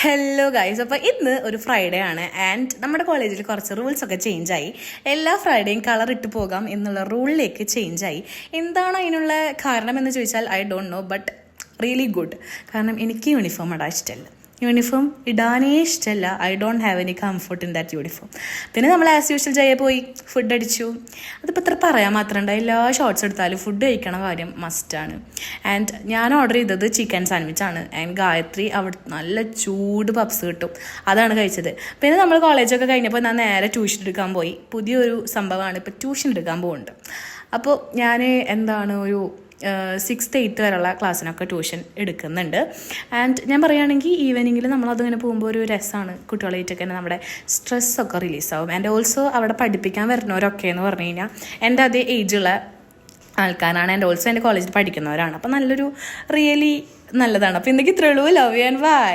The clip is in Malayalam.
ഹലോ ഗൈസ്, അപ്പോൾ ഇന്ന് ഒരു ഫ്രൈഡേ ആണ് ആൻഡ് നമ്മുടെ കോളേജിൽ കുറച്ച് റൂൾസൊക്കെ ചേഞ്ചായി. എല്ലാ ഫ്രൈഡേയും കളർ ഇട്ട് പോകാം എന്നുള്ള റൂളിലേക്ക് ചേഞ്ചായി. എന്താണ് അതിനുള്ള കാരണം എന്ന് ചോദിച്ചാൽ I don't know, but really good. കാരണം എനിക്ക് യൂണിഫോം ഇടാൻ ഇഷ്ടമല്ല, യൂണിഫോം ഇടാനേ ഇഷ്ടമല്ല. I don't have any comfort in that uniform. പിന്നെ നമ്മൾ ആസ് യൂഷ്വൽ ജയ പോയി ഫുഡ് അടിച്ചു. അതിപ്പോൾ ഇത്ര പറയാൻ മാത്രമുണ്ട്, എല്ലാ ഷോർട്സ് എടുത്താലും ഫുഡ് കഴിക്കണ കാര്യം മസ്റ്റാണ്. ആൻഡ് ഞാൻ ഓർഡർ ചെയ്തത് ചിക്കൻ സാൻഡ്വിച്ചാണ്. ആൻഡ് ഗായത്രി അവിടെ നല്ല ചൂട് പപ്സ് കിട്ടും, അതാണ് കഴിച്ചത്. പിന്നെ നമ്മൾ കോളേജൊക്കെ കഴിഞ്ഞപ്പോൾ ഞാൻ നേരെ ട്യൂഷൻ എടുക്കാൻ പോയി. പുതിയൊരു സംഭവമാണ്, ഇപ്പോൾ ട്യൂഷൻ എടുക്കാൻ പോകുന്നുണ്ട്. അപ്പോൾ ഞാൻ ഒരു 6th 8th വരെയുള്ള ക്ലാസ്സിനൊക്കെ ട്യൂഷൻ എടുക്കുന്നുണ്ട്. ആൻഡ് ഞാൻ പറയുകയാണെങ്കിൽ ഈവനിങ്ങിൽ നമ്മളതിങ്ങനെ പോകുമ്പോൾ ഒരു രസമാണ്. കുട്ടികളായിട്ടൊക്കെ തന്നെ നമ്മുടെ സ്ട്രെസ്സൊക്കെ റിലീസാവും. ആൻഡ് ഓൾസോ അവിടെ പഠിപ്പിക്കാൻ വരുന്നവരൊക്കെ എന്ന് പറഞ്ഞു കഴിഞ്ഞാൽ എൻ്റെ അതേ ഏജുള്ള ആൾക്കാരാണ്. ആൻഡ് ഓൾസോ എൻ്റെ കോളേജിൽ പഠിക്കുന്നവരാണ്. അപ്പോൾ നല്ലൊരു റിയലി നല്ലതാണ്. അപ്പോൾ ഇന്നേക്ക് ഇത്രയേ ഉള്ളൂ. Love you and by.